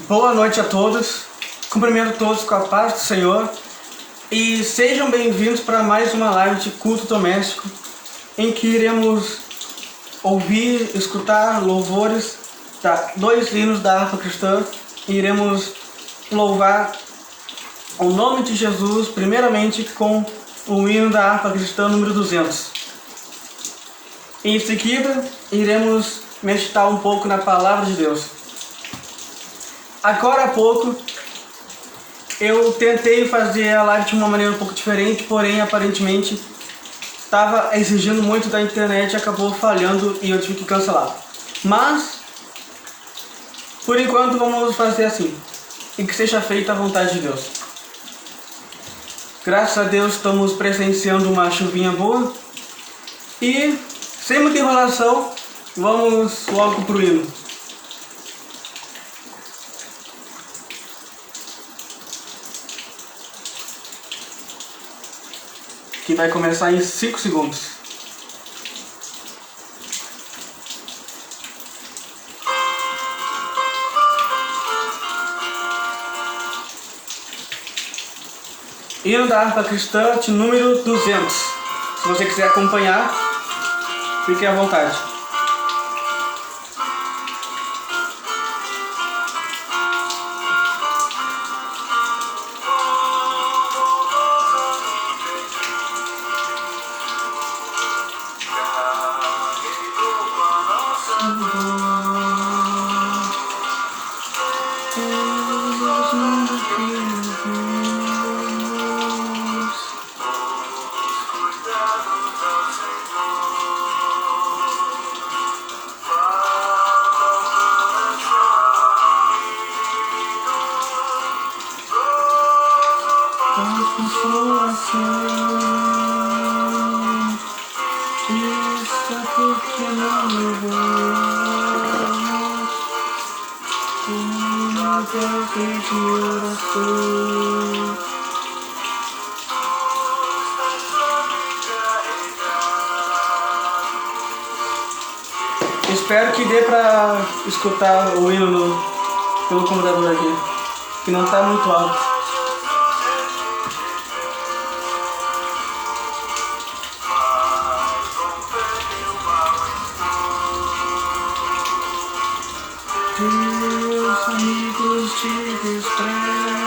Boa noite a todos, cumprimento todos com a paz do Senhor e sejam bem-vindos para mais uma live de culto doméstico em que iremos ouvir, escutar louvores, dois hinos da harpa cristã e iremos louvar o nome de Jesus primeiramente com o hino da harpa cristã número 200. Em seguida, iremos meditar um pouco na palavra de Deus. Agora há pouco, eu tentei fazer a live de uma maneira um pouco diferente, porém, aparentemente, estava exigindo muito da internet e acabou falhando e eu tive que cancelar. Mas, por enquanto, vamos fazer assim, e que seja feita a vontade de Deus. Graças a Deus, estamos presenciando uma chuvinha boa e, sem muita enrolação, vamos logo pro hino. Que vai começar em 5 segundos. Hino da harpa cristã de número 200. Se você quiser acompanhar, fique à vontade. Espero que dê pra escutar o hino pelo computador aqui, que não tá muito alto. Teus amigos te desprezam,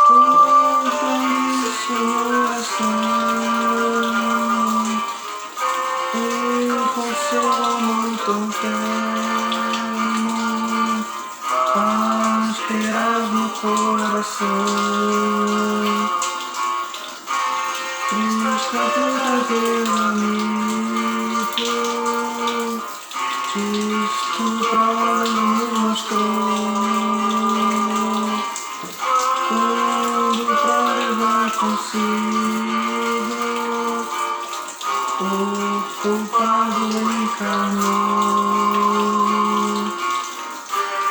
ouçam isso em oração. Eu com seu amor tão terno, paz terás no coração. Cristo é verdadeiro amigo, Cristo para me mostrou, quando pra levar consigo o culpado encarnou,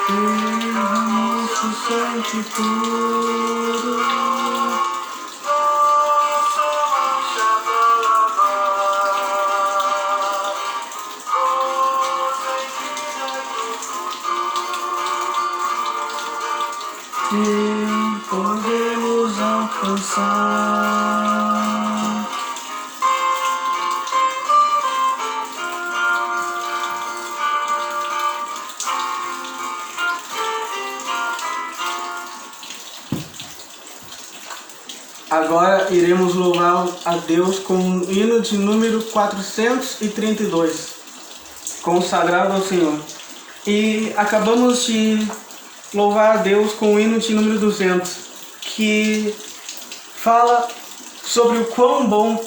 derramou seu sangue puro, e podemos alcançar. Agora iremos louvar a Deus com o hino de número 432, consagrado ao Senhor. E acabamos de louvar a Deus com o hino de número 200, que fala sobre o quão bom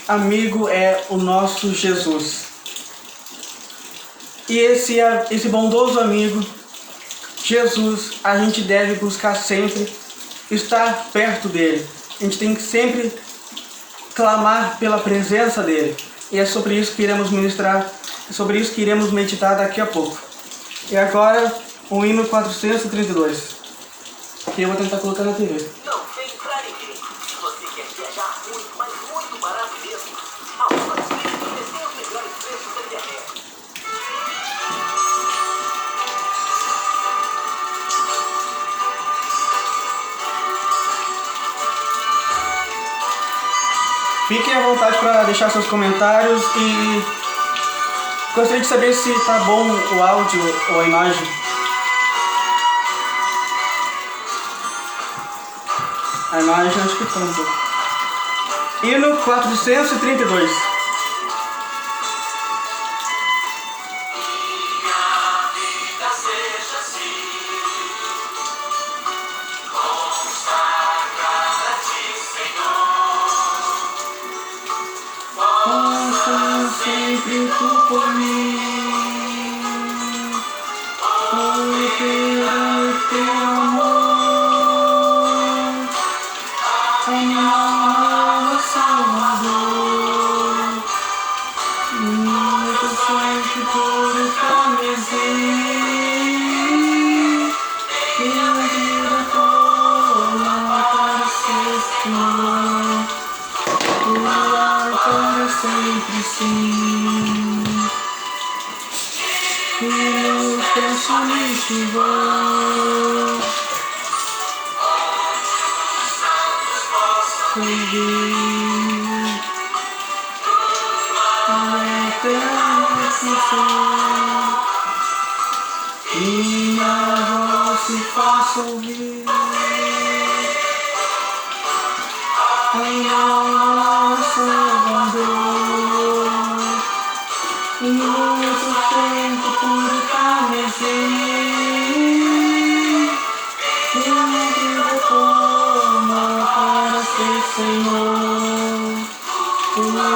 amigo é o nosso Jesus. E esse bondoso amigo, Jesus, a gente deve buscar sempre estar perto dele. A gente tem que sempre clamar pela presença dele. E é sobre isso que iremos ministrar, é sobre isso que iremos meditar daqui a pouco. E agora, o hino 432, que eu vou tentar colocar na TV. Não tem pra ninguém. Se você quer viajar muito, mas muito barato mesmo, a Uber tem os melhores preços da internet. Fiquem à vontade para deixar seus comentários e gostaria de saber se tá bom o áudio ou a imagem. A imagem acho que tá um pouco. Hino 432. Sempre tu por mim, pelo teu amor, a minha alma Salvador, muito forte por carmesim, minha vida toda para ser Senhor, tua para sempre sim. E eu pensamento vão servir a eterna função. Minha voz se faça ouvir. A minha alma Salvador, muito tempo por carmesim, minha vida toma para ser Senhor, tua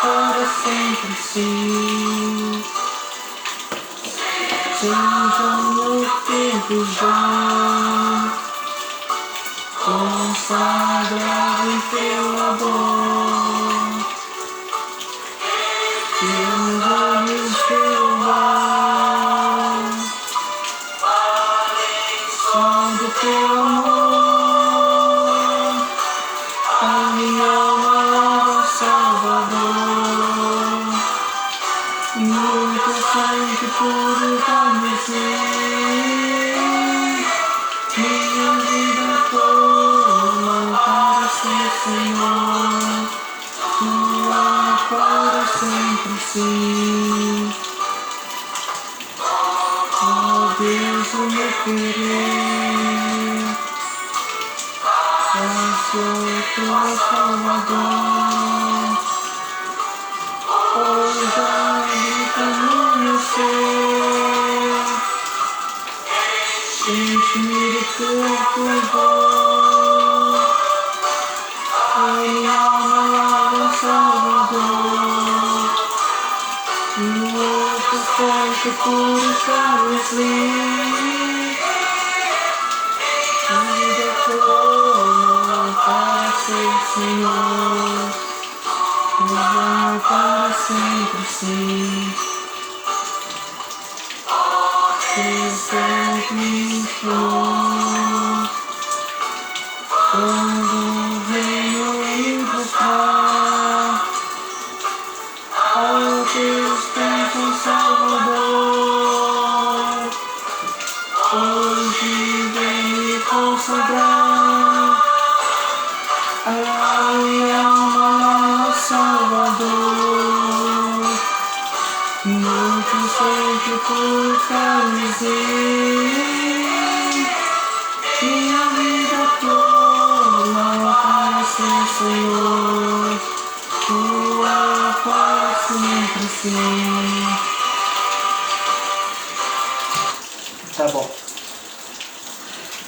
para sempre sim. Seja no tempo já consagrado em teu amor, teus olhos Jeová, só do teu amor, a minha alma Salvador, muito sangue puro carmesim, minha vida toma para ser Senhor, tua para sempre sim. Oh Deus, o meu querer, eu sou teu Salvador, hoje habita no meu ser, enche-me do teu favor, a minha alma Salvador, meu sangue puro carmesim, a vida toda para ser Senhor, vai para sempre sim. Recebe flor, quando venho me buscar, ao teus pés, Salvador, hoje vem me consagrar, a minha alma Salvador, muito sangue por carmesim, minha vida toda para ser Senhor, tua para sempre sim. Tá bom.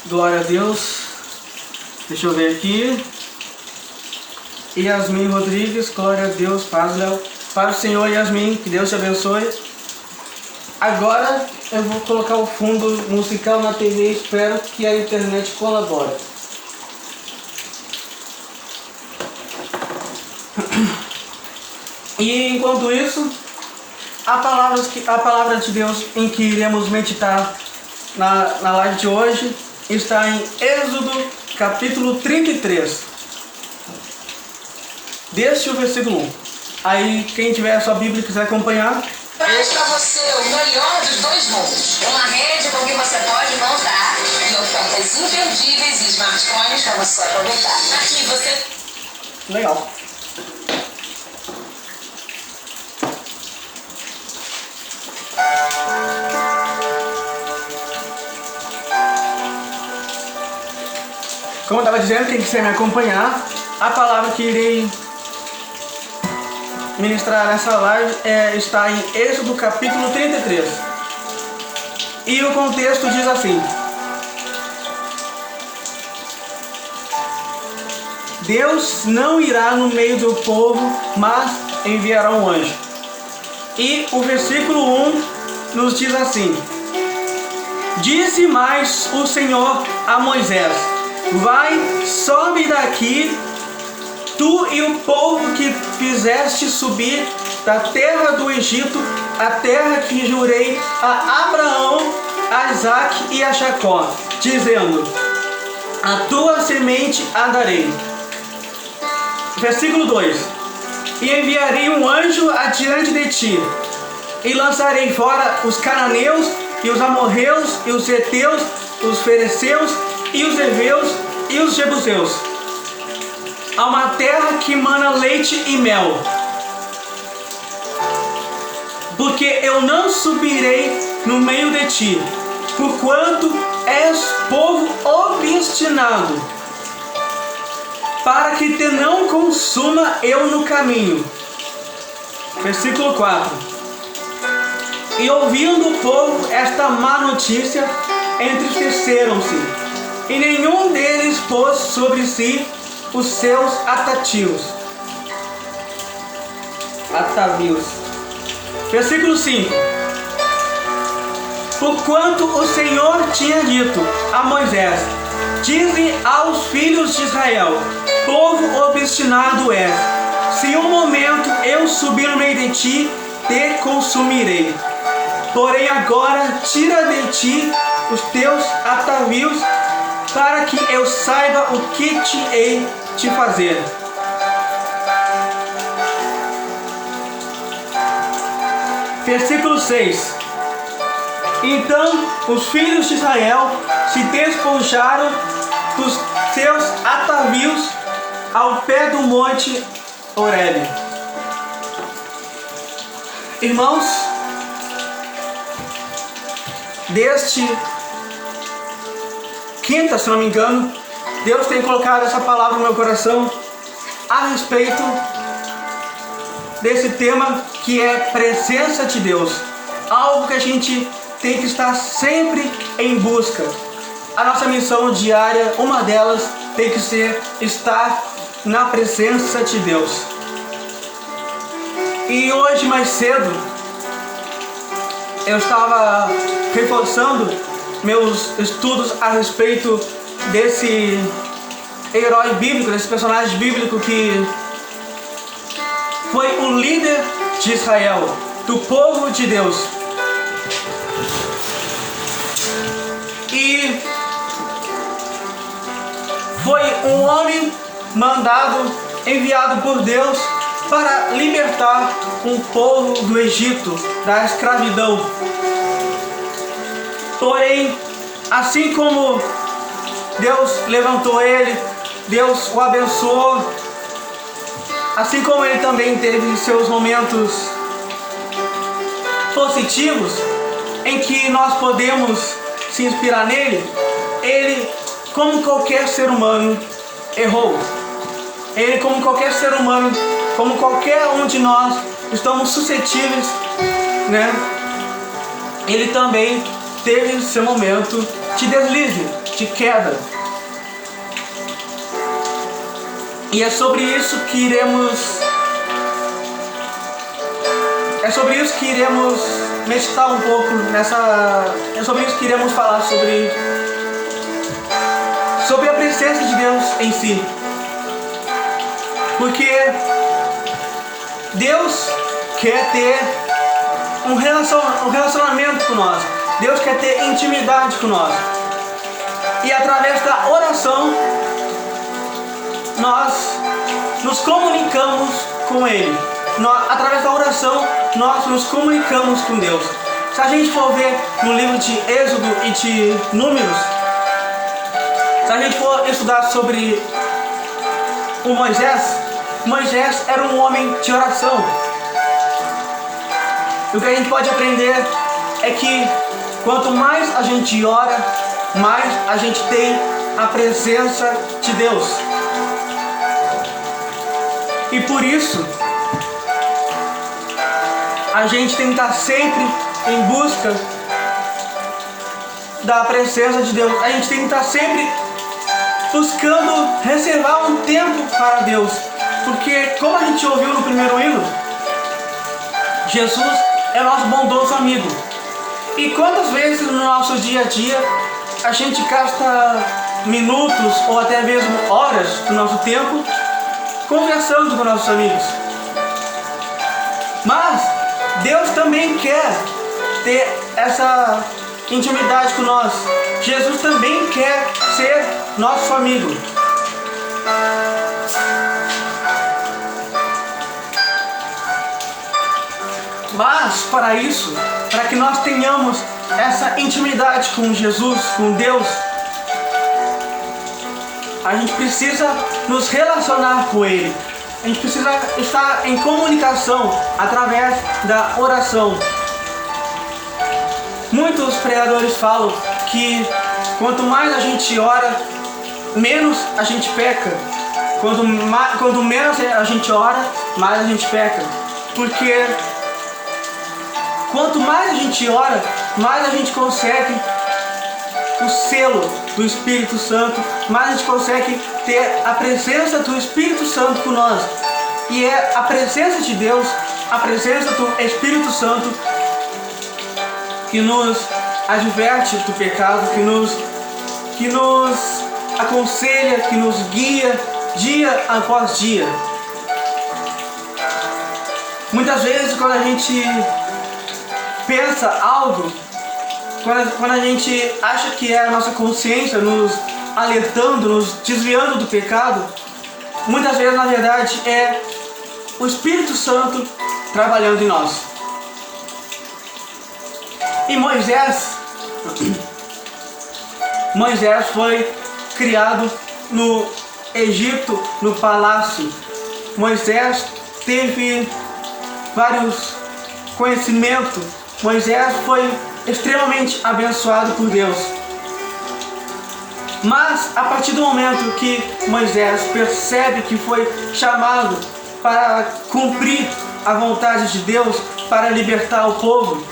Glória a Deus. Deixa eu ver aqui. Yasmin Rodrigues, glória a Deus, paz, Léo. Paz do Senhor, Yasmin, que Deus te abençoe. Agora eu vou colocar o fundo musical na TV, espero que a internet colabore. E enquanto isso, a palavra de Deus em que iremos meditar na live de hoje está em Êxodo capítulo 33. Desde o versículo 1. Aí quem tiver a sua Bíblia e quiser acompanhar. Traz pra você o melhor dos dois mundos. Uma rede com que você pode montar e ofertas imperdíveis e smartphones para você aproveitar. Aqui você... Legal. Como eu estava dizendo, quem quiser me acompanhar, a palavra que irei ministrar nessa live está em Êxodo capítulo 33. E o contexto diz assim: Deus não irá no meio do povo, mas enviará um anjo. E o versículo 1 nos diz assim: Disse mais o Senhor a Moisés: Vai, sobe daqui, tu e o povo que fizeste subir da terra do Egito, a terra que jurei a Abraão, a Isaque e a Jacó, dizendo: A tua semente a darei. Versículo 2: E enviarei um anjo adiante de ti, e lançarei fora os cananeus, e os amorreus, e os heteus, os fereceus, e os heveus, e os jebuseus, a uma terra que mana leite e mel. Porque eu não subirei no meio de ti, porquanto és povo obstinado, para que te não consuma eu no caminho. Versículo 4: E ouvindo o povo esta má notícia, entristeceram-se, e nenhum deles pôs sobre si os seus atavios. Versículo 5: Porquanto o Senhor tinha dito a Moisés: Dize aos filhos de Israel: Povo obstinado és, se um momento eu subir no meio de ti, te consumirei. Porém agora tira de ti os teus atavios, para que eu saiba o que te hei de fazer. Versículo 6: Então os filhos de Israel se despojaram dos seus atavios ao pé do monte Horebe. Irmãos, desde quinta, se não me engano, Deus tem colocado essa palavra no meu coração a respeito desse tema que é presença de Deus. Algo que a gente tem que estar sempre em busca. A nossa missão diária, uma delas, tem que ser estar na presença de Deus. E hoje mais cedo eu estava reforçando meus estudos a respeito desse herói bíblico, desse personagem bíblico que foi o líder de Israel, do povo de Deus. E foi um homem mandado, enviado por Deus para libertar um povo do Egito, da escravidão. Porém, assim como Deus levantou ele, Deus o abençoou, assim como ele também teve seus momentos positivos, em que nós podemos se inspirar nele, ele, como qualquer ser humano, errou. Ele, como qualquer ser humano, como qualquer um de nós, estamos suscetíveis, né? Ele também teve seu momento de deslize, de queda. E é sobre isso que iremos meditar um pouco é sobre isso que iremos falar sobre a presença de Deus em si. Porque Deus quer ter um relacionamento com nós. Deus quer ter intimidade com nós. E através da oração nós nos comunicamos com Ele. Através da oração nós nos comunicamos com Deus. Se a gente for ver no livro de Êxodo e de Números, se a gente for estudar sobre o Moisés era um homem de oração. E o que a gente pode aprender é que quanto mais a gente ora, mais a gente tem a presença de Deus. E por isso, a gente tem que estar sempre em busca da presença de Deus. A gente tem que estar sempre buscando reservar um tempo para Deus. Porque, como a gente ouviu no primeiro hino, Jesus é nosso bondoso amigo. E quantas vezes no nosso dia a dia a gente gasta minutos ou até mesmo horas do nosso tempo conversando com nossos amigos. Mas Deus também quer ter essa intimidade com nós. Jesus também quer ser nosso amigo. Mas para isso, para que nós tenhamos essa intimidade com Jesus, com Deus, a gente precisa nos relacionar com Ele. A gente precisa estar em comunicação através da oração. Muitos pregadores falam que quanto mais a gente ora, menos a gente peca. Quanto menos a gente ora, mais a gente peca. Porque quanto mais a gente ora, mais a gente consegue o selo do Espírito Santo, mais a gente consegue ter a presença do Espírito Santo com nós. E é a presença de Deus, a presença do Espírito Santo que nos adverte do pecado, que nos aconselha, que nos guia dia após dia. Muitas vezes quando a gente pensa algo, quando a gente acha que é a nossa consciência nos alertando, nos desviando do pecado, muitas vezes na verdade é o Espírito Santo trabalhando em nós. E Moisés foi criado no Egito, no palácio. Moisés teve vários conhecimentos. Moisés foi extremamente abençoado por Deus. Mas a partir do momento que Moisés percebe que foi chamado para cumprir a vontade de Deus, para libertar o povo,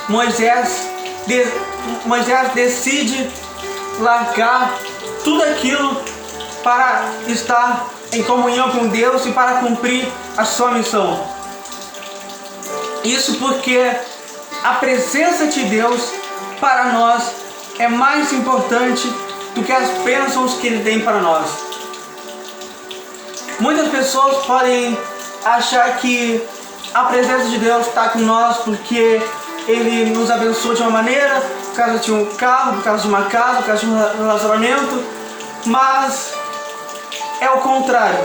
Moisés decide largar tudo aquilo para estar em comunhão com Deus e para cumprir a sua missão. Isso porque a presença de Deus para nós é mais importante do que as bênçãos que Ele tem para nós. Muitas pessoas podem achar que a presença de Deus está com nós porque Ele nos abençoou de uma maneira, por causa de um carro, por causa de uma casa, por causa de um relacionamento, mas é o contrário.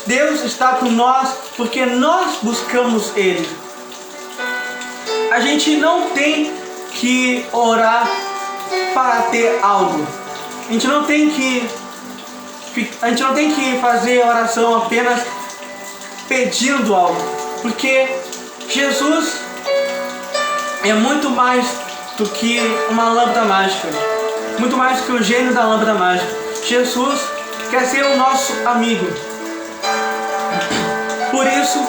Deus está com nós porque nós buscamos Ele. A gente não tem que orar para ter algo. A gente não tem que fazer oração apenas pedindo algo, porque Jesus é muito mais do que uma lâmpada mágica, muito mais do que o gênio da lâmpada mágica. Jesus quer ser o nosso amigo. Por isso,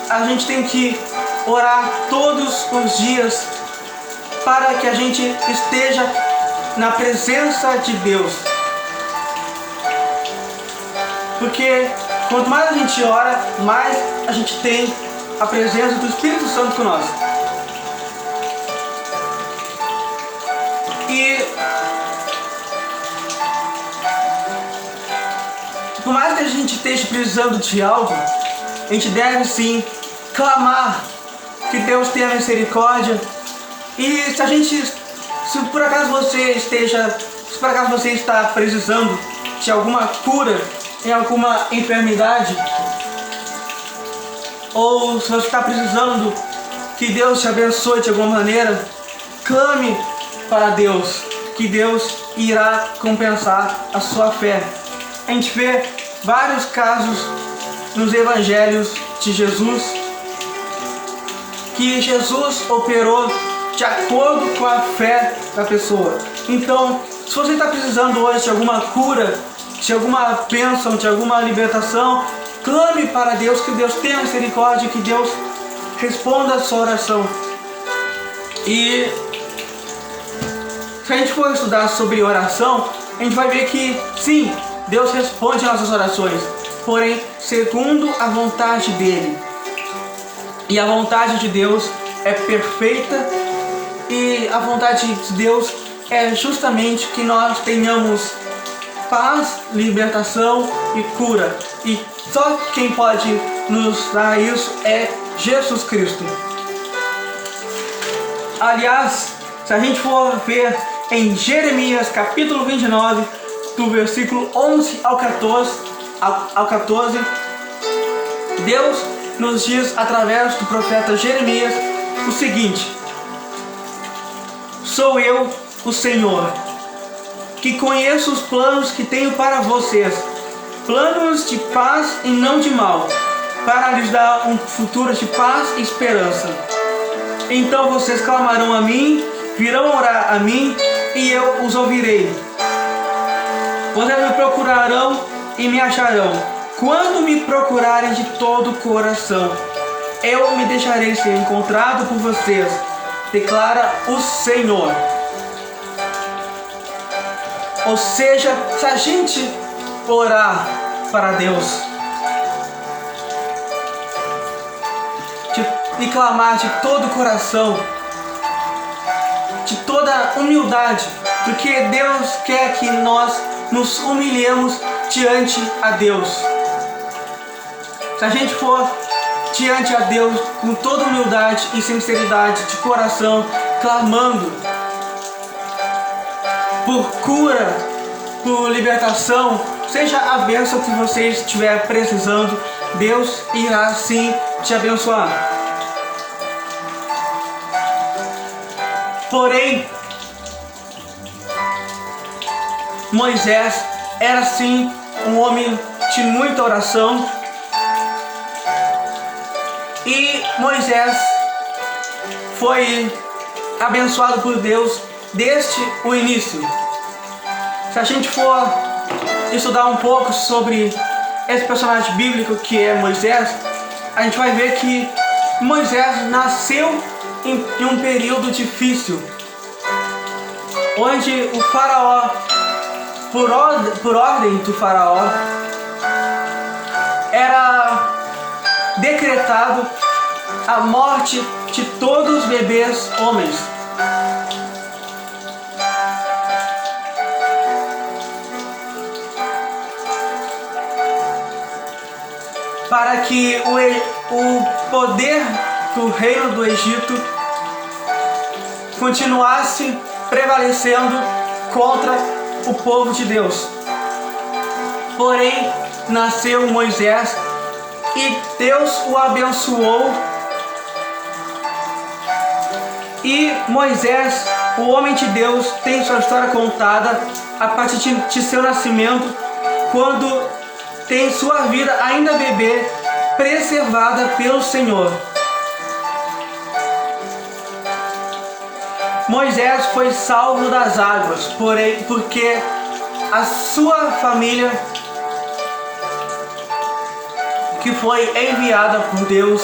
a gente tem que orar todos os dias para que a gente esteja na presença de Deus. Porque quanto mais a gente ora, mais a gente tem a presença do Espírito Santo com nós. E por mais que a gente esteja precisando de algo, a gente deve sim clamar que Deus tenha misericórdia. E se por acaso você está precisando de alguma cura em alguma enfermidade, ou se você está precisando que Deus te abençoe de alguma maneira, clame para Deus, que Deus irá compensar a sua fé. A gente vê vários casos nos evangelhos de Jesus, que Jesus operou de acordo com a fé da pessoa. Então, Se você está precisando hoje de alguma cura, de alguma bênção, de alguma libertação, clame para Deus, que Deus tenha misericórdia, que Deus responda a sua oração. E se a gente for estudar sobre oração, a gente vai ver que sim, Deus responde às nossas orações, porém segundo a vontade dele. E a vontade de Deus é perfeita, e a vontade de Deus é justamente que nós tenhamos paz, libertação e cura. E só quem pode nos dar isso é Jesus Cristo. Aliás, se a gente for ver em Jeremias capítulo 29, do versículo 11 ao 14, Deus nos diz através do profeta Jeremias o seguinte: sou eu, o Senhor, que conheço os planos que tenho para vocês, planos de paz e não de mal, para lhes dar um futuro de paz e esperança. Então vocês clamarão a mim, virão orar a mim, e eu os ouvirei. Vocês me procurarão e me acharão. Quando me procurarem de todo o coração, eu me deixarei ser encontrado por vocês, declara o Senhor. Ou seja, se a gente orar para Deus e clamar de todo o coração, de toda humildade, porque Deus quer que nós nos humilhemos diante a Deus. Se a gente for diante a Deus com toda humildade e sinceridade de coração, clamando por cura, por libertação, seja a bênção que você estiver precisando, Deus irá sim te abençoar. Porém, Moisés era sim um homem de muita oração, e Moisés foi abençoado por Deus desde o início. Se a gente for estudar um pouco sobre esse personagem bíblico que é Moisés, a gente vai ver que Moisés nasceu em um período difícil, onde o faraó, por ordem do faraó, era decretado a morte de todos os bebês homens. Para que o poder do reino do Egito continuasse prevalecendo contra o povo de Deus. Porém, nasceu Moisés e Deus o abençoou. E Moisés, o homem de Deus, tem sua história contada a partir de seu nascimento, quando tem sua vida ainda bebê preservada pelo Senhor. Moisés foi salvo das águas, porém, porque a sua família, que foi enviada por Deus,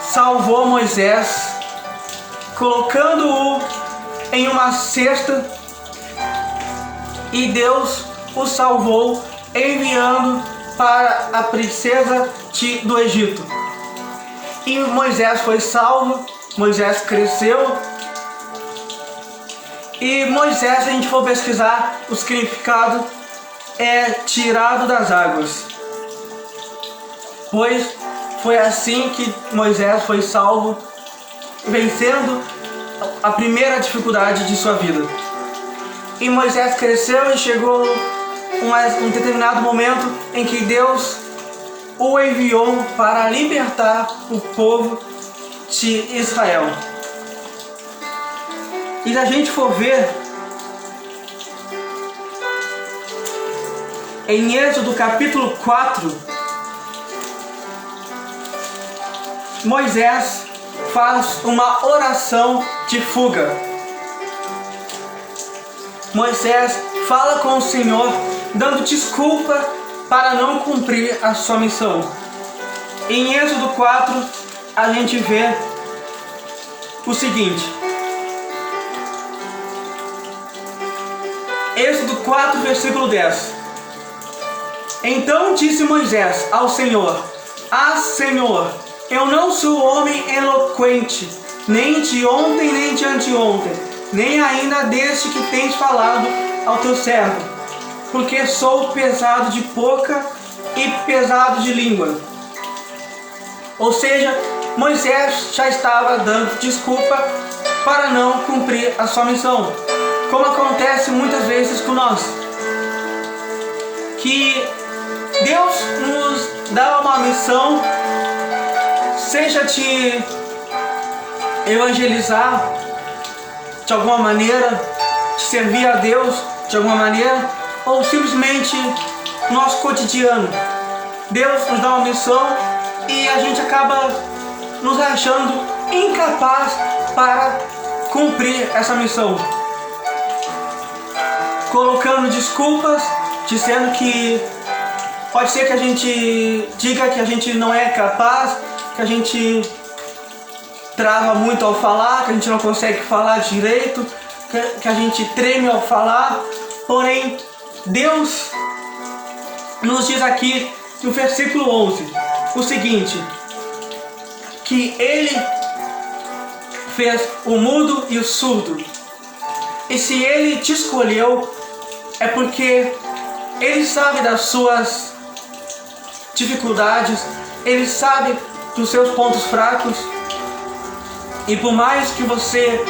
salvou Moisés, colocando-o em uma cesta, e Deus o salvou enviando para a princesa do Egito. E Moisés foi salvo, Moisés cresceu. E Moisés, se a gente for pesquisar o significado, é tirado das águas. Pois foi assim que Moisés foi salvo, vencendo a primeira dificuldade de sua vida. E Moisés cresceu e chegou um determinado momento em que Deus o enviou para libertar o povo de Israel. E se a gente for ver em Êxodo capítulo 4, Moisés faz uma oração de fuga. Moisés fala com o Senhor, dando desculpa para não cumprir a sua missão. Em Êxodo 4, a gente vê o seguinte. Êxodo 4, versículo 10. Então disse Moisés ao Senhor: Ah, Senhor, eu não sou homem eloquente, nem de ontem nem de anteontem, nem ainda deste que tens falado ao teu servo, porque sou pesado de boca e pesado de língua. Ou seja, Moisés já estava dando desculpa para não cumprir a sua missão, como acontece muitas vezes com nós, que Deus nos dá uma missão, seja de evangelizar de alguma maneira, de servir a Deus de alguma maneira, ou simplesmente nosso cotidiano. Deus nos dá uma missão e a gente acaba nos achando incapaz para cumprir essa missão, colocando desculpas, dizendo que pode ser que a gente diga que a gente não é capaz, que a gente trava muito ao falar, que a gente não consegue falar direito, que a gente treme ao falar. Porém, Deus nos diz aqui no versículo 11 o seguinte, que Ele fez o mudo e o surdo. E se Ele te escolheu, é porque Ele sabe das suas dificuldades, Ele sabe dos seus pontos fracos. E por mais que você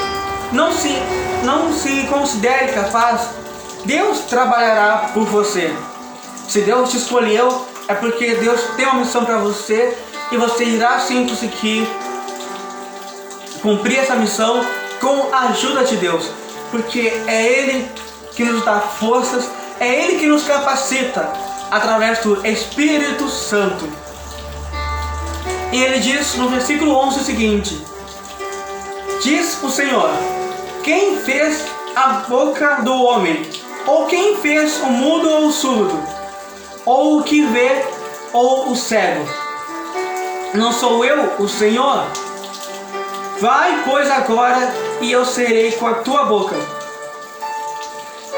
não se considere capaz, Deus trabalhará por você. Se Deus te escolheu, é porque Deus tem uma missão para você e você irá sim conseguir cumprir essa missão com a ajuda de Deus, porque é Ele que nos dá forças, é Ele que nos capacita através do Espírito Santo. E Ele diz no versículo 11 o seguinte: diz o Senhor: quem fez a boca do homem? Ou quem fez o mudo ou o surdo? Ou o que vê ou o cego? Não sou eu, o Senhor? Vai, pois, agora, e eu serei com a tua boca,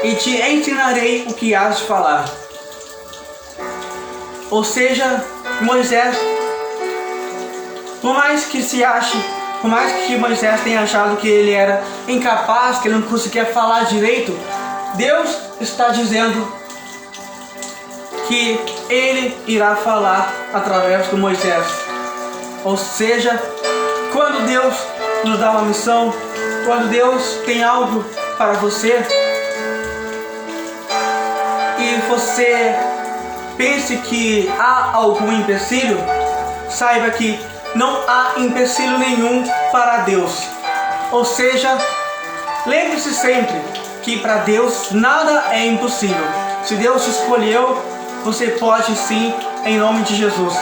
e te ensinarei o que has de falar. Ou seja, Moisés, por mais que Moisés tenha achado que ele era incapaz, que ele não conseguia falar direito, Deus está dizendo que Ele irá falar através de Moisés. Ou seja, quando Deus nos dá uma missão, quando Deus tem algo para você, e você pense que há algum empecilho, saiba que não há empecilho nenhum para Deus. Ou seja, lembre-se sempre que para Deus nada é impossível. Se Deus te escolheu, você pode sim, em nome de Jesus.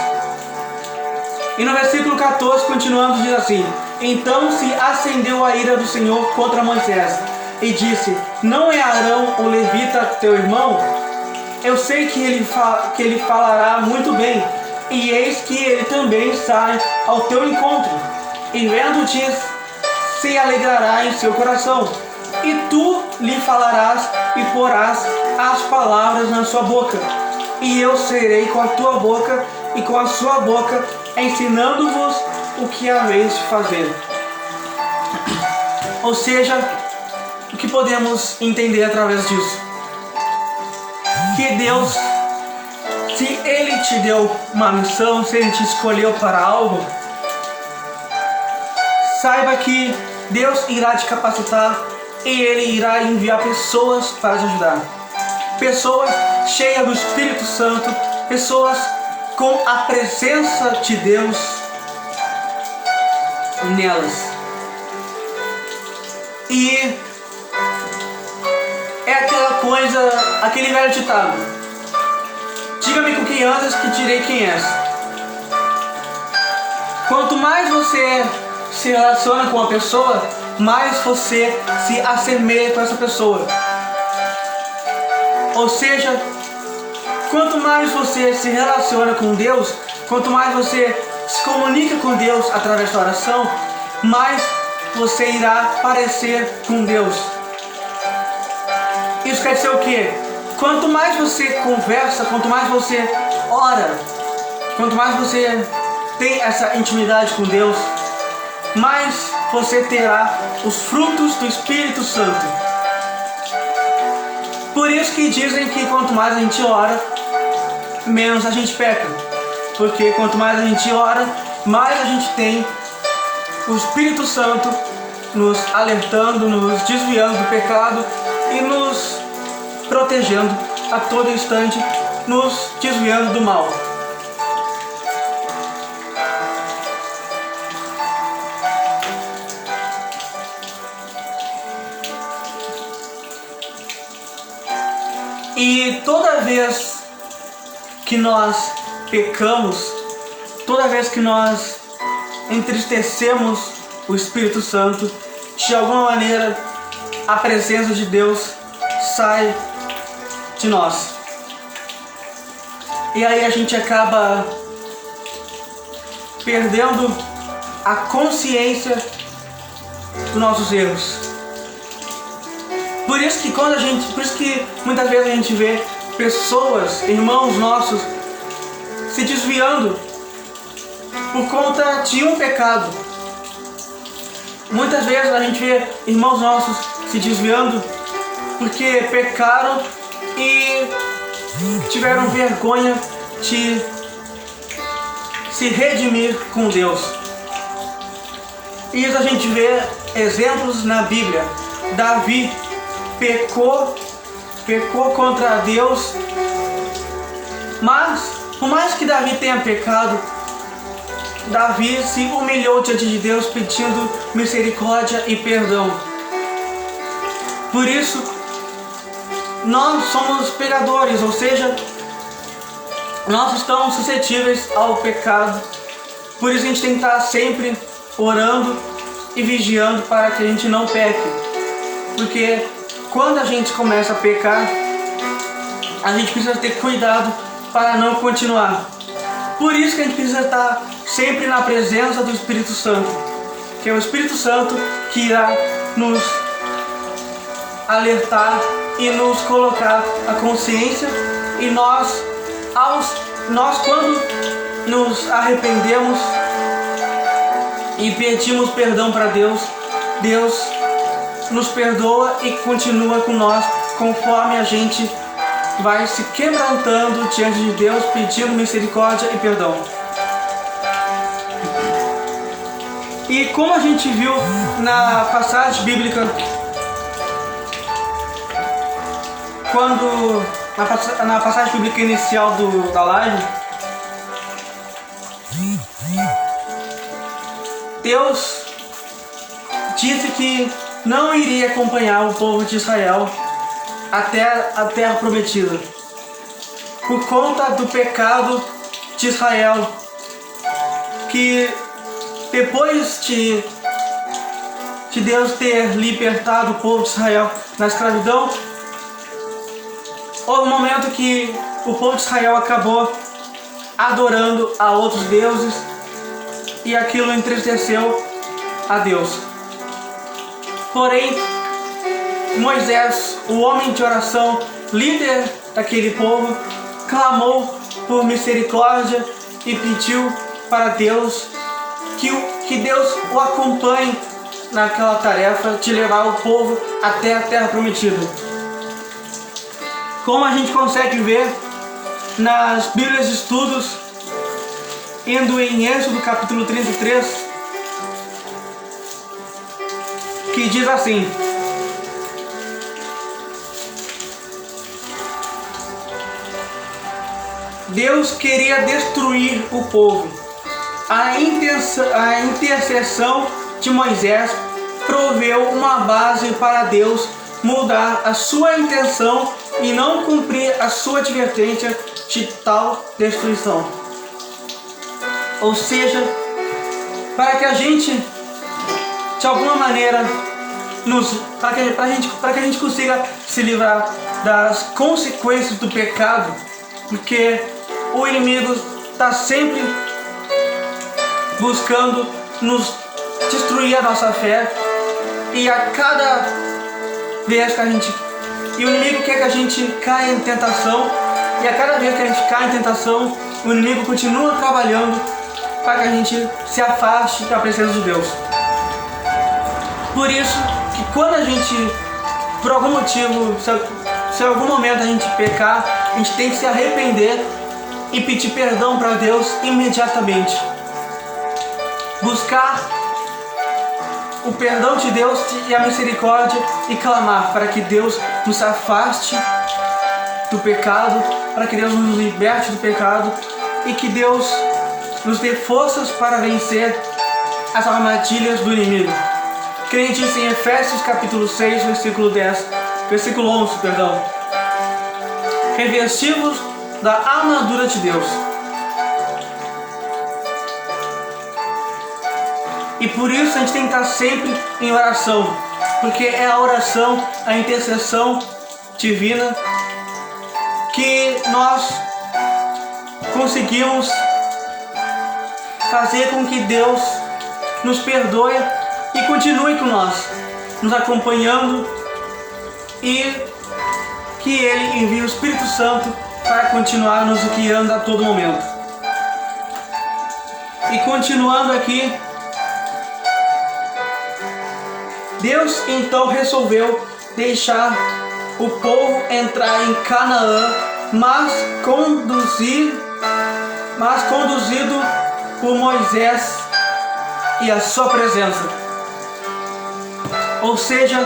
E no versículo 14, continuando, diz assim: então se acendeu a ira do Senhor contra Moisés, e disse: não é Arão o levita teu irmão? Eu sei que ele falará muito bem, e eis que ele também sai ao teu encontro, e vendo-te se alegrará em seu coração, e tu lhe falarás e porás as palavras na sua boca, e eu serei com a tua boca e com a sua boca, ensinando-vos o que haveis de fazer. Ou seja, o que podemos entender através disso? Que Deus, se Ele te deu uma missão, se Ele te escolheu para algo, saiba que Deus irá te capacitar e Ele irá enviar pessoas para te ajudar. Pessoas cheias do Espírito Santo, pessoas com a presença de Deus nelas. E é aquela coisa, aquele velho ditado: diga-me com quem andas que direi quem és. Quanto mais você se relaciona com a pessoa, mais você se assemelha com essa pessoa. Ou seja, quanto mais você se relaciona com Deus, quanto mais você se comunica com Deus através da oração, mais você irá parecer com Deus. Isso quer dizer o quê? Quanto mais você conversa, quanto mais você ora, quanto mais você tem essa intimidade com Deus, mais você terá os frutos do Espírito Santo. Por isso que dizem que quanto mais a gente ora, menos a gente peca. Porque quanto mais a gente ora, mais a gente tem o Espírito Santo nos alertando, nos desviando do pecado e nos protegendo a todo instante, nos desviando do mal. E toda vez que nós pecamos, toda vez que nós entristecemos o Espírito Santo, de alguma maneira a presença de Deus sai de nós. E aí a gente acaba perdendo a consciência dos nossos erros. Por isso que muitas vezes a gente vê pessoas, irmãos nossos, se desviando por conta de um pecado. Muitas vezes a gente vê irmãos nossos se desviando porque pecaram e tiveram vergonha de se redimir com Deus. E isso a gente vê exemplos na Bíblia. Davi pecou contra Deus, mas por mais que Davi tenha pecado, Davi se humilhou diante de Deus pedindo misericórdia e perdão. Por isso, nós somos pecadores, ou seja, nós estamos suscetíveis ao pecado. Por isso a gente tem que estar sempre orando e vigiando para que a gente não peque. Porque quando a gente começa a pecar, a gente precisa ter cuidado para não continuar. Por isso que a gente precisa estar sempre na presença do Espírito Santo, que é o Espírito Santo que irá nos alertar e nos colocar a consciência. E nós quando nos arrependemos e pedimos perdão para Deus, Deus nos perdoa e continua com nós conforme a gente vai se quebrantando diante de Deus, pedindo misericórdia e perdão. E como a gente viu na passagem bíblica, na passagem bíblica inicial da live, Deus disse que não iria acompanhar o povo de Israel até a terra prometida, por conta do pecado de Israel, que depois de Deus ter libertado o povo de Israel da escravidão, houve um momento que o povo de Israel acabou adorando a outros deuses e aquilo entristeceu a Deus. Porém, Moisés, o homem de oração, líder daquele povo, clamou por misericórdia e pediu para Deus que Deus o acompanhe naquela tarefa de levar o povo até a terra prometida. Como a gente consegue ver nas Bíblias de Estudos, indo em Êxodo capítulo 33, que diz assim: Deus queria destruir o povo. A intercessão de Moisés proveu uma base para Deus mudar a sua intenção e não cumprir a sua advertência de tal destruição. Ou seja, para que a gente, de alguma maneira, para que a gente consiga se livrar das consequências do pecado, porque o inimigo está sempre buscando nos destruir a nossa fé, e a cada vez que o inimigo quer que a gente caia em tentação, e a cada vez que a gente cai em tentação, o inimigo continua trabalhando para que a gente se afaste da presença de Deus. Por isso que quando a gente, por algum motivo, se em algum momento a gente pecar, a gente tem que se arrepender e pedir perdão para Deus imediatamente. Buscar o perdão de Deus e a misericórdia e clamar para que Deus nos afaste do pecado, para que Deus nos liberte do pecado e que Deus nos dê forças para vencer as armadilhas do inimigo. Que ele diz em Efésios capítulo 6, versículo 11, revestivos da armadura de Deus. E por isso a gente tem que estar sempre em oração, porque é a oração, a intercessão divina que nós conseguimos fazer com que Deus nos perdoe e continue com nós, nos acompanhando, e que Ele envie o Espírito Santo para continuar nos guiando a todo momento. E continuando aqui, Deus então resolveu deixar o povo entrar em Canaã, mas conduzido por Moisés e a sua presença. Ou seja,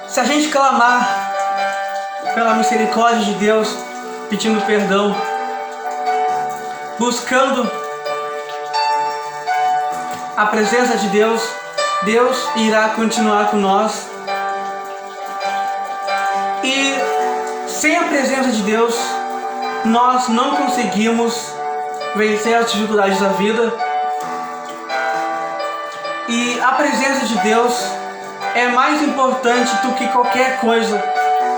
se a gente clamar pela misericórdia de Deus, pedindo perdão, buscando a presença de Deus, Deus irá continuar com nós. E sem a presença de Deus, nós não conseguimos vencer as dificuldades da vida. E a presença de Deus é mais importante do que qualquer coisa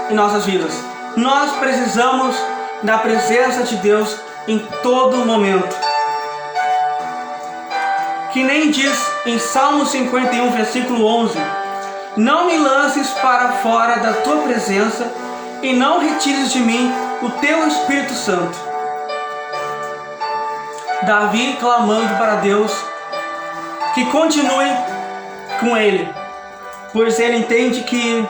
em nossas vidas. Nós precisamos da presença de Deus em todo momento. Que nem diz em Salmo 51, versículo 11: não me lances para fora da tua presença e não retires de mim o teu Espírito Santo. Davi clamando para Deus que continue com ele, pois ele entende que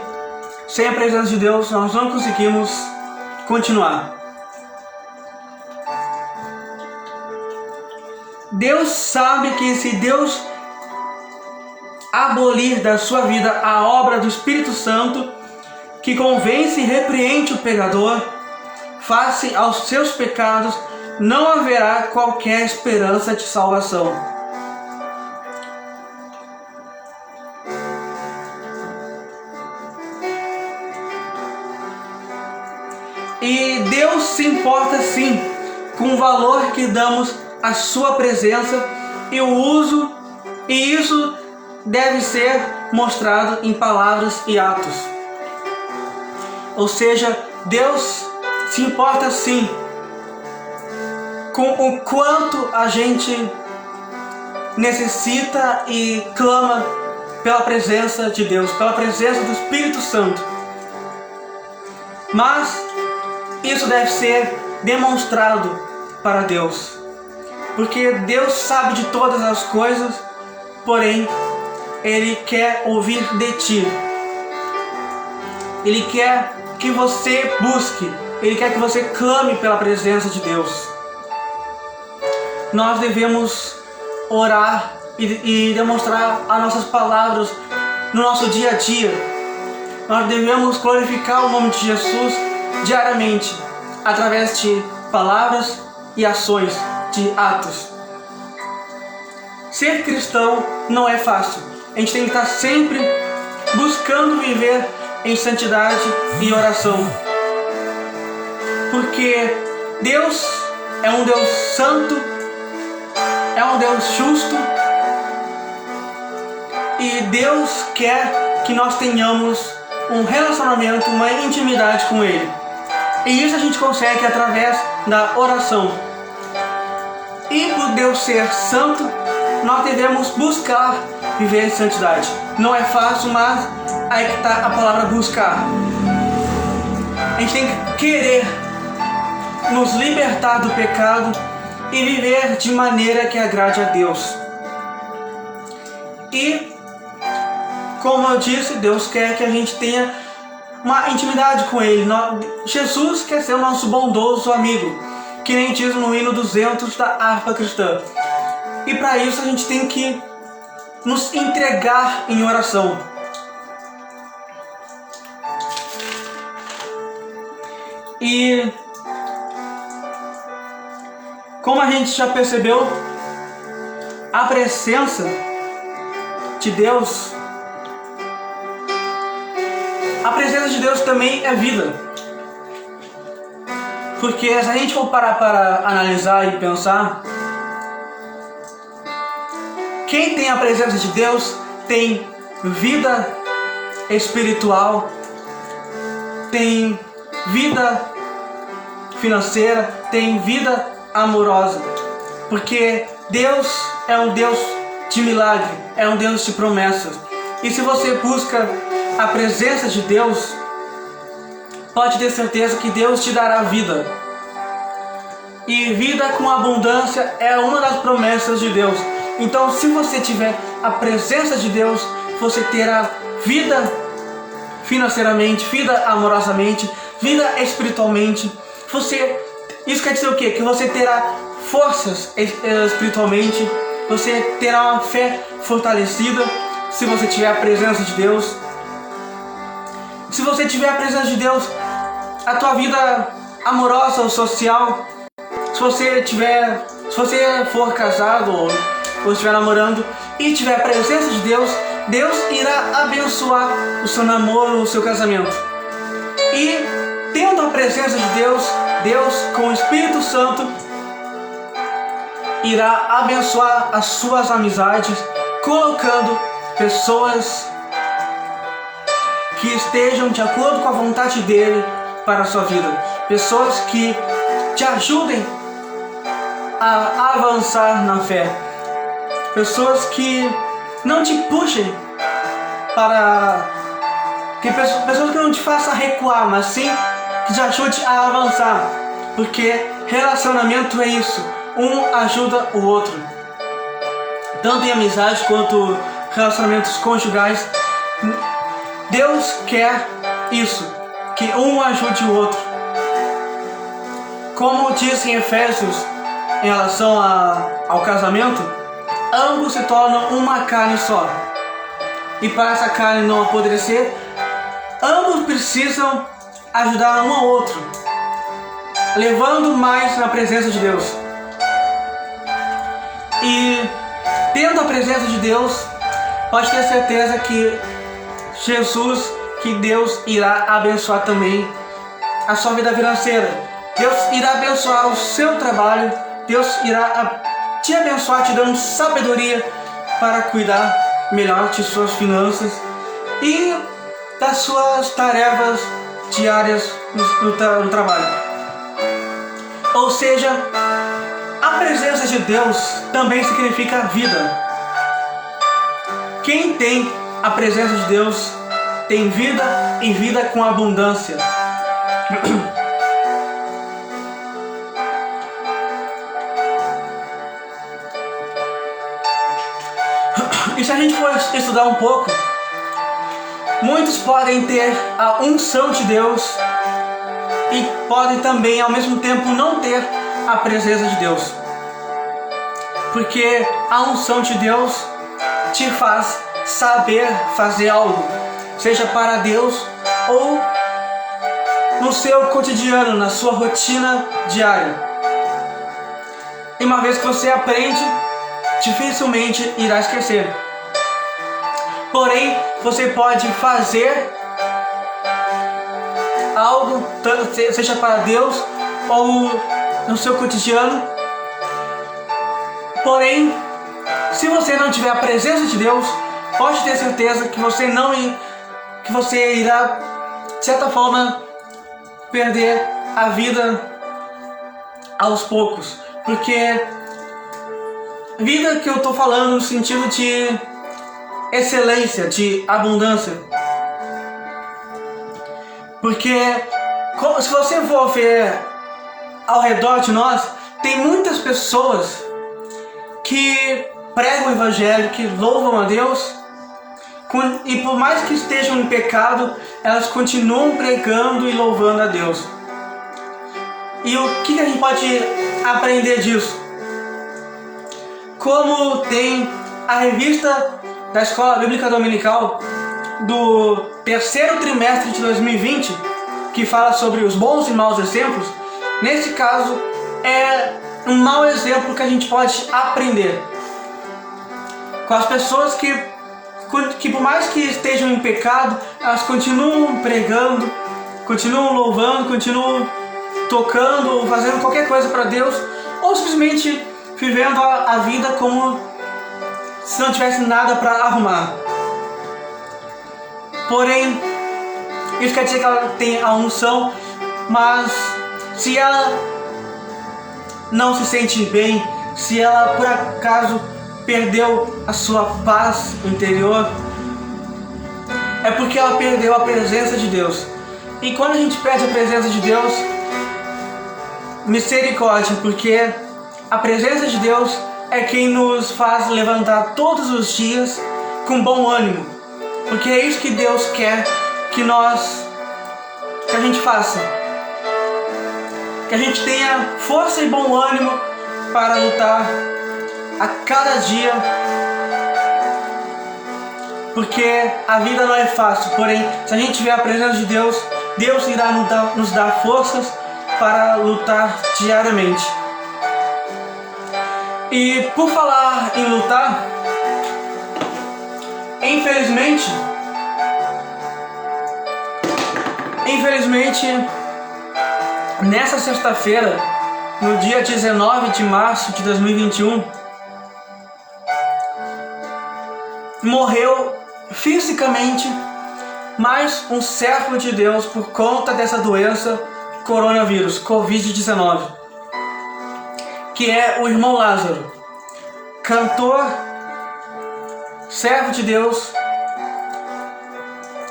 sem a presença de Deus nós não conseguimos continuar. Deus sabe que se Deus abolir da sua vida a obra do Espírito Santo, que convence e repreende o pecador, face aos seus pecados, não haverá qualquer esperança de salvação. E Deus se importa sim com o valor que damos à sua presença e o uso, e isso deve ser mostrado em palavras e atos. Ou seja, Deus se importa sim com o quanto a gente necessita e clama pela presença de Deus, pela presença do Espírito Santo. Mas isso deve ser demonstrado para Deus, porque Deus sabe de todas as coisas, porém Ele quer ouvir de ti. Ele quer que você busque, Ele quer que você clame pela presença de Deus. Nós devemos orar e demonstrar as nossas palavras no nosso dia a dia. Nós devemos glorificar o nome de Jesus diariamente, através de palavras e ações, de atos. Ser cristão não é fácil. A gente tem que estar sempre buscando viver em santidade e oração, porque Deus é um Deus santo, é um Deus justo, E Deus quer que nós tenhamos um relacionamento, uma intimidade com Ele. E isso a gente consegue através da oração. E por Deus ser santo, nós devemos buscar viver em santidade. Não é fácil, mas aí que está a palavra buscar. A gente tem que querer nos libertar do pecado e viver de maneira que agrade a Deus. E, como eu disse, Deus quer que a gente tenha uma intimidade com Ele. Jesus quer ser o nosso bondoso amigo, que nem diz no hino 200 da harpa cristã. E para isso a gente tem que nos entregar em oração. E como a gente já percebeu, a presença de Deus, também é vida. Porque se a gente for parar para analisar e pensar, quem tem a presença de Deus tem vida espiritual, tem vida financeira, tem vida amorosa. Porque Deus é um Deus de milagre, é um Deus de promessas. E se você busca a presença de Deus, pode ter certeza que Deus te dará vida. E vida com abundância é uma das promessas de Deus. Então, se você tiver a presença de Deus, você terá vida financeiramente, vida amorosamente, vida espiritualmente. Isso quer dizer o quê? Que você terá forças espiritualmente, você terá uma fé fortalecida se você tiver a presença de Deus. Se você tiver a presença de Deus, a tua vida amorosa ou social, se você for casado ou estiver namorando e tiver a presença de Deus, Deus irá abençoar o seu namoro, o seu casamento. E tendo a presença de Deus, Deus com o Espírito Santo irá abençoar as suas amizades, colocando pessoas que estejam de acordo com a vontade dele para a sua vida. Pessoas que te ajudem a avançar na fé. Pessoas que não te puxem para... pessoas que não te façam recuar, mas sim que te ajude a avançar. Porque relacionamento é isso. Um ajuda o outro. Tanto em amizade quanto relacionamentos conjugais. Deus quer isso, que um ajude o outro. Como diz em Efésios, em relação ao casamento, ambos se tornam uma carne só. E para essa carne não apodrecer, ambos precisam ajudar um ao outro, levando mais na presença de Deus. E tendo a presença de Deus, pode ter certeza que Deus irá abençoar também a sua vida financeira. Deus irá abençoar o seu trabalho. Deus irá te abençoar, te dando sabedoria para cuidar melhor de suas finanças e das suas tarefas diárias no trabalho. Ou seja, a presença de Deus também significa vida. Quem tem a presença de Deus tem vida e vida com abundância. E se a gente for estudar um pouco, muitos podem ter a unção de Deus e podem também ao mesmo tempo não ter a presença de Deus. Porque a unção de Deus te faz saber fazer algo, seja para Deus ou no seu cotidiano, na sua rotina diária. E uma vez que você aprende, dificilmente irá esquecer. Porém, você pode fazer algo, seja para Deus ou no seu cotidiano. Porém, se você não tiver a presença de Deus, pode ter certeza que você irá, de certa forma, perder a vida aos poucos. Porque vida que eu tô falando no sentido de excelência, de abundância. Porque se você for ver ao redor de nós, tem muitas pessoas que pregam o evangelho, que louvam a Deus, e por mais que estejam em pecado, elas continuam pregando e louvando a Deus. E o que a gente pode aprender disso? Como tem a revista da Escola Bíblica Dominical do terceiro trimestre de 2020, que fala sobre os bons e maus exemplos, nesse caso é um mau exemplo que a gente pode aprender com as pessoas que por mais que estejam em pecado, elas continuam pregando, continuam louvando, continuam tocando, fazendo qualquer coisa para Deus, ou simplesmente vivendo a vida como se não tivesse nada para arrumar. Porém, isso quer dizer que ela tem a unção, mas se ela não se sente bem, se ela por acaso perdeu a sua paz interior, é porque ela perdeu a presença de Deus. E quando a gente perde a presença de Deus, misericórdia, porque a presença de Deus é quem nos faz levantar todos os dias com bom ânimo, porque é isso que Deus quer que a gente faça, que a gente tenha força e bom ânimo para lutar a cada dia, porque a vida não é fácil. Porém, se a gente tiver a presença de Deus, Deus irá nos dar forças para lutar diariamente. E por falar em lutar, infelizmente, nessa sexta-feira, no dia 19 de março de 2021, morreu fisicamente mais um servo de Deus por conta dessa doença coronavírus, Covid-19, que é o irmão Lázaro, cantor, servo de Deus,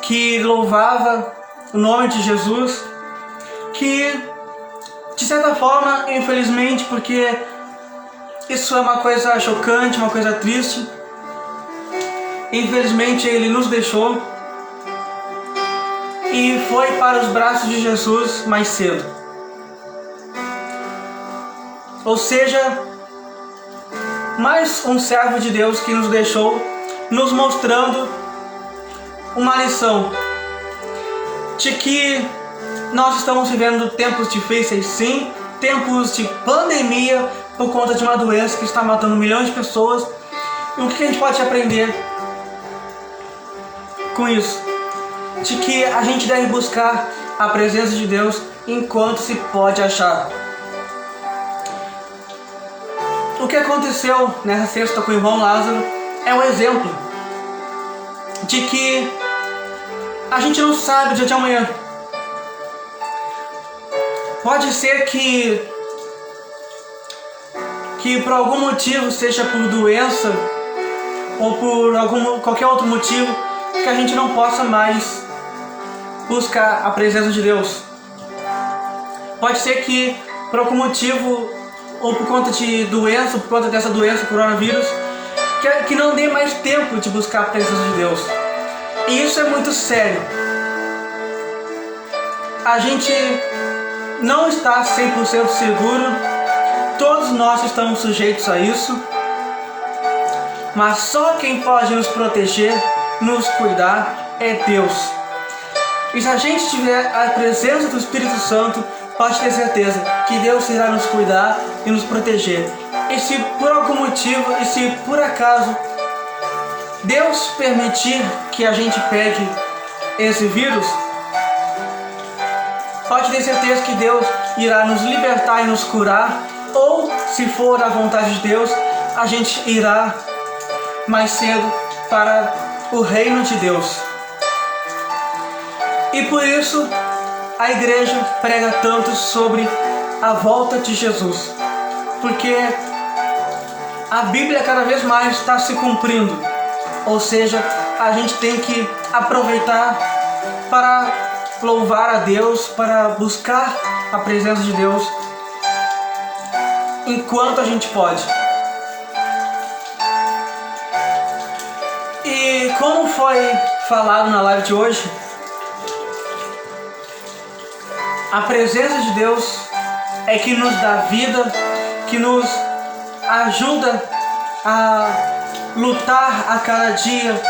que louvava o nome de Jesus, que de certa forma, infelizmente, porque isso é uma coisa chocante, uma coisa triste, infelizmente ele nos deixou e foi para os braços de Jesus mais cedo. Ou seja, mais um servo de Deus que nos deixou, nos mostrando uma lição de que nós estamos vivendo tempos difíceis, sim, tempos de pandemia por conta de uma doença que está matando milhões de pessoas. E o que a gente pode aprender com isso? De que a gente deve buscar a presença de Deus enquanto se pode achar. O que aconteceu nessa sexta com o irmão Lázaro é um exemplo de que a gente não sabe o dia de amanhã. Pode ser que por algum motivo, seja por doença ou por qualquer outro motivo, que a gente não possa mais buscar a presença de Deus. Pode ser que por algum motivo, ou por conta de doença, ou por conta dessa doença, coronavírus, que não dê mais tempo de buscar a presença de Deus. E isso é muito sério. A gente não está 100% seguro, todos nós estamos sujeitos a isso, mas só quem pode nos proteger, nos cuidar, é Deus. E se a gente tiver a presença do Espírito Santo, pode ter certeza que Deus irá nos cuidar e nos proteger. E se por algum motivo, e se por acaso Deus permitir que a gente pegue esse vírus, pode ter certeza que Deus irá nos libertar e nos curar. Ou, se for a vontade de Deus, a gente irá mais cedo para o reino de Deus. E por isso a igreja prega tanto sobre a volta de Jesus, porque a Bíblia cada vez mais está se cumprindo, ou seja, a gente tem que aproveitar para louvar a Deus, para buscar a presença de Deus enquanto a gente pode. E como foi falado na live de hoje, a presença de Deus é que nos dá vida, que nos ajuda a lutar a cada dia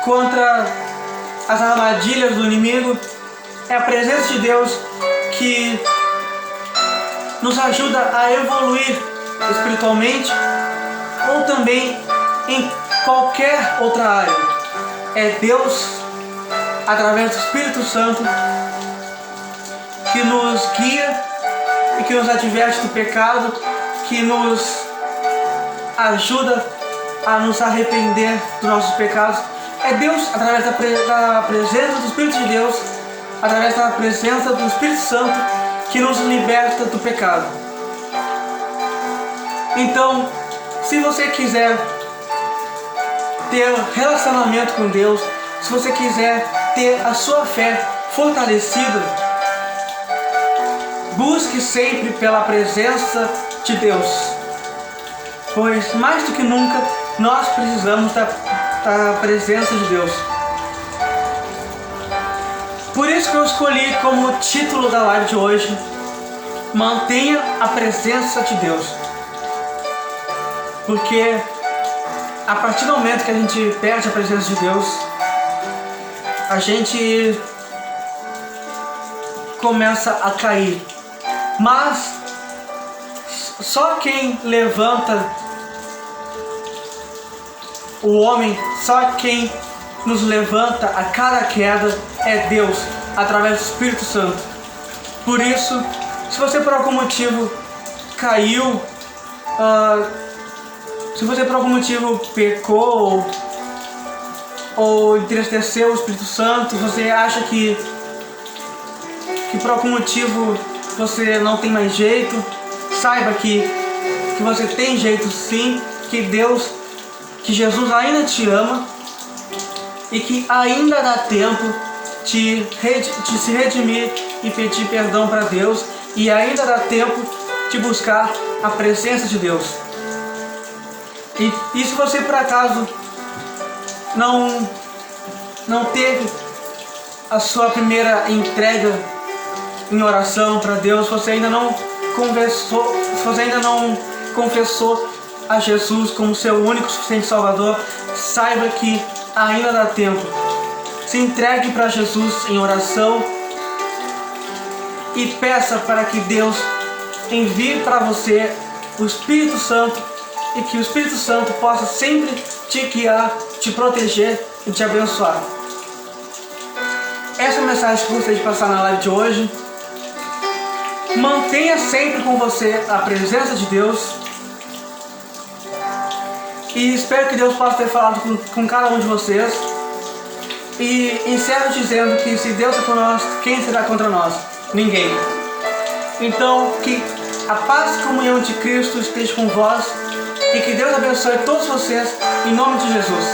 contra as armadilhas do inimigo. É a presença de Deus que nos ajuda a evoluir espiritualmente ou também em qualquer outra área. É Deus, através do Espírito Santo, que nos guia e que nos adverte do pecado, que nos ajuda a nos arrepender dos nossos pecados. É Deus, através da presença do Espírito de Deus, através da presença do Espírito Santo, que nos liberta do pecado. Então, se você quiser ter relacionamento com Deus, se você quiser ter a sua fé fortalecida, busque sempre pela presença de Deus, pois mais do que nunca nós precisamos da presença de Deus. Por isso que eu escolhi como título da live de hoje: mantenha a presença de Deus. Porque a partir do momento que a gente perde a presença de Deus, a gente começa a cair. Mas só quem levanta o homem, só quem nos levanta a cada queda é Deus, através do Espírito Santo. Por isso, se você por algum motivo caiu, se você por algum motivo pecou ou entristeceu o Espírito Santo, você acha que por algum motivo você não tem mais jeito, saiba que você tem jeito sim, que Deus, que Jesus ainda te ama e que ainda dá tempo de se redimir e pedir perdão para Deus, e ainda dá tempo de buscar a presença de Deus. E se você por acaso não teve a sua primeira entrega em oração para Deus, você ainda não confessou a Jesus como seu único e suficiente Salvador, saiba que ainda dá tempo. Se entregue para Jesus em oração e peça para que Deus envie para você o Espírito Santo, e que o Espírito Santo possa sempre te guiar, te proteger e te abençoar. Essa é a mensagem que eu gostaria de passar na live de hoje. Mantenha sempre com você a presença de Deus. E espero que Deus possa ter falado com cada um de vocês. E encerro dizendo que se Deus é por nós, quem será contra nós? Ninguém. Então, que a paz e comunhão de Cristo esteja com vós. E que Deus abençoe todos vocês, em nome de Jesus.